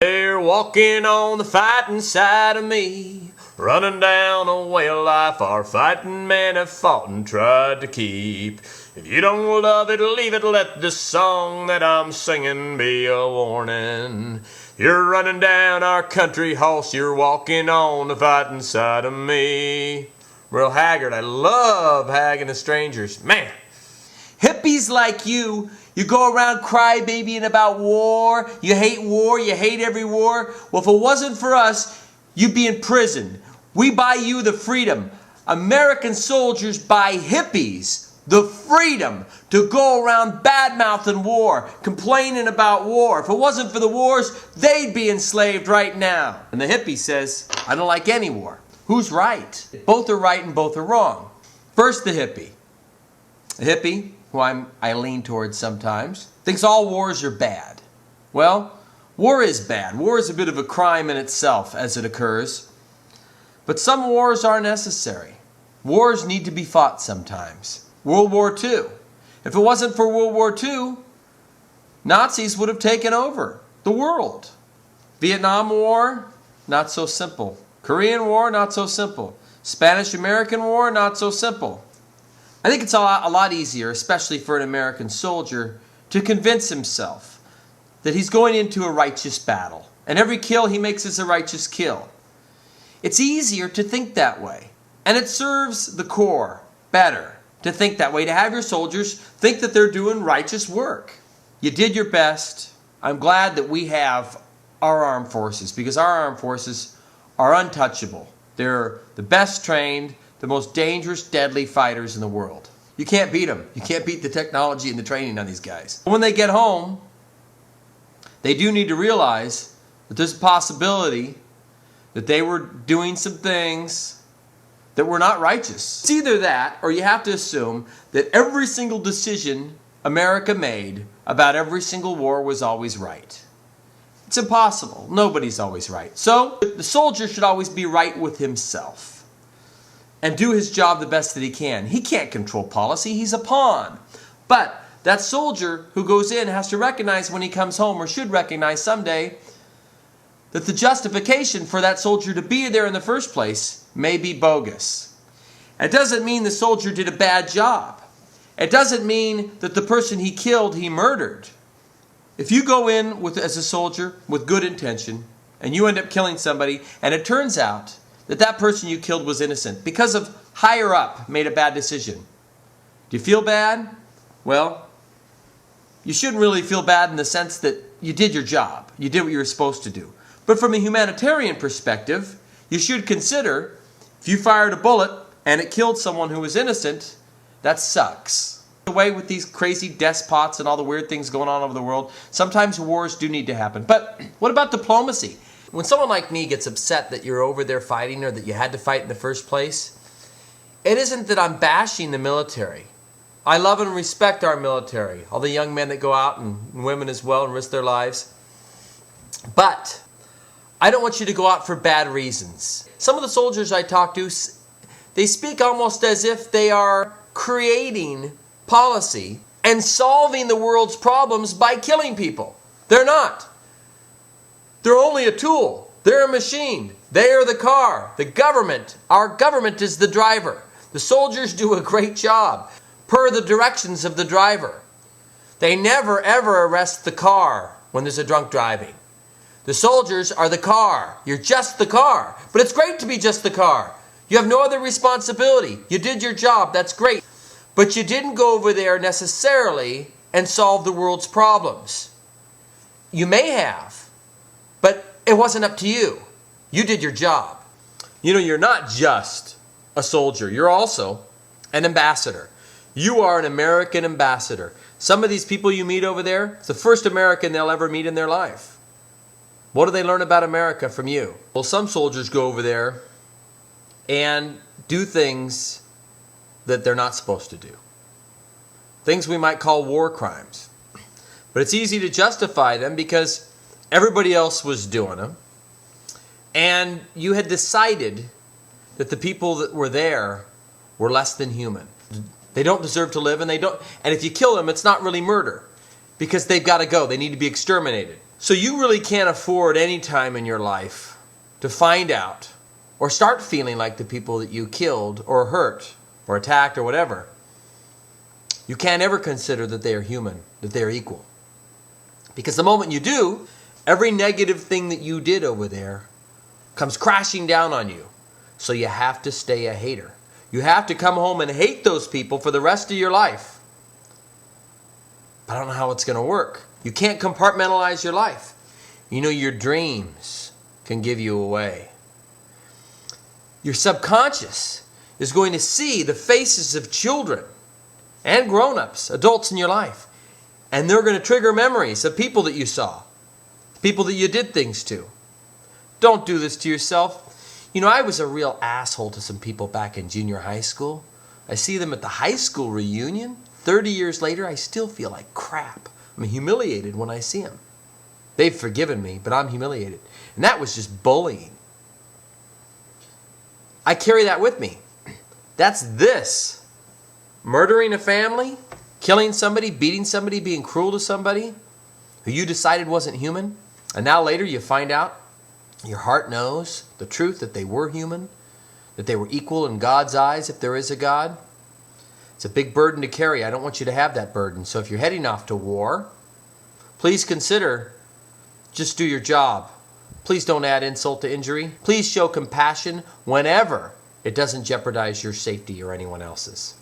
They're walking on the fighting side of me, running down a way of life our fighting men have fought and tried to keep. If you don't love it, leave it, let this song that I'm singing be a warning. You're running down our country horse, you're walking on the fighting side of me. Merle Haggard, I love Haggard and Strangers. Man. Hippies like you go around crybabying about war, you hate every war. Well, if it wasn't for us, you'd be in prison. We buy you the freedom. American soldiers buy hippies the freedom to go around bad-mouthing war, complaining about war. If it wasn't for the wars, they'd be enslaved right now. And the hippie says, I don't like any war. Who's right? Both are right and both are wrong. First, the hippie. The hippie, who I lean towards sometimes, thinks all wars are bad. Well, war is bad. War is a bit of a crime in itself as it occurs. But some wars are necessary. Wars need to be fought sometimes. World War II. If it wasn't for World War II, Nazis would have taken over the world. Vietnam War, not so simple. Korean War, not so simple. Spanish-American War, not so simple. I think it's a lot easier, especially for an American soldier, to convince himself that he's going into a righteous battle. And every kill he makes is a righteous kill. It's easier to think that way. And it serves the Corps better to think that way, to have your soldiers think that they're doing righteous work. You did your best. I'm glad that we have our armed forces, because our armed forces are untouchable. They're the best trained, the most dangerous, deadly fighters in the world. You can't beat them. You can't beat the technology and the training on these guys. When they get home, they do need to realize that there's a possibility that they were doing some things that were not righteous. It's either that, or you have to assume that every single decision America made about every single war was always right. It's impossible. Nobody's always right. So, the soldier should always be right with himself and do his job the best that he can. He can't control policy. He's a pawn. But that soldier who goes in has to recognize when he comes home, or should recognize someday, that the justification for that soldier to be there in the first place may be bogus. It doesn't mean the soldier did a bad job. It doesn't mean that the person he killed, he murdered. If you go in as a soldier with good intention, and you end up killing somebody, and it turns out that that person you killed was innocent because of higher up made a bad decision, do you feel bad? Well, you shouldn't really feel bad in the sense that you did your job. You did what you were supposed to do. But from a humanitarian perspective, you should consider, if you fired a bullet and it killed someone who was innocent, that sucks. The way with these crazy despots and all the weird things going on over the world, sometimes wars do need to happen. But what about diplomacy? When someone like me gets upset that you're over there fighting, or that you had to fight in the first place, it isn't that I'm bashing the military. I love and respect our military, all the young men that go out, and women as well, and risk their lives. But I don't want you to go out for bad reasons. Some of the soldiers I talk to, they speak almost as if they are creating policy and solving the world's problems by killing people. They're not. They're only a tool. They're a machine. They are the car. The government, our government is the driver. The soldiers do a great job per the directions of the driver. They never ever arrest the car when there's a drunk driving. The soldiers are the car. You're just the car. But it's great to be just the car. You have no other responsibility. You did your job. That's great. But you didn't go over there necessarily and solve the world's problems. You may have, but it wasn't up to you. You did your job. You know, you're not just a soldier. You're also an ambassador. You are an American ambassador. Some of these people you meet over there, it's the first American they'll ever meet in their life. What do they learn about America from you? Well, some soldiers go over there and do things that they're not supposed to do. Things we might call war crimes. But it's easy to justify them because everybody else was doing them. And you had decided that the people that were there were less than human. They don't deserve to live, and if you kill them, it's not really murder, because they've got to go. They need to be exterminated. So you really can't afford any time in your life to find out or start feeling like the people that you killed or hurt or attacked or whatever. You can't ever consider that they are human, that they are equal. Because the moment you do, every negative thing that you did over there comes crashing down on you. So you have to stay a hater. You have to come home and hate those people for the rest of your life. But I don't know how it's going to work. You can't compartmentalize your life. You know, your dreams can give you away. Your subconscious is going to see the faces of children and grown-ups, adults in your life. And they're going to trigger memories of people that you saw, people that you did things to. Don't do this to yourself. You know, I was a real asshole to some people back in junior high school. I see them at the high school reunion. 30 years later, I still feel like crap. I'm humiliated when I see them. They've forgiven me, but I'm humiliated. And that was just bullying. I carry that with me. That's this. Murdering a family, killing somebody, beating somebody, being cruel to somebody who you decided wasn't human. And now later you find out, your heart knows the truth that they were human, that they were equal in God's eyes if there is a God. It's a big burden to carry. I don't want you to have that burden. So if you're heading off to war, please consider just do your job. Please don't add insult to injury. Please show compassion whenever it doesn't jeopardize your safety or anyone else's.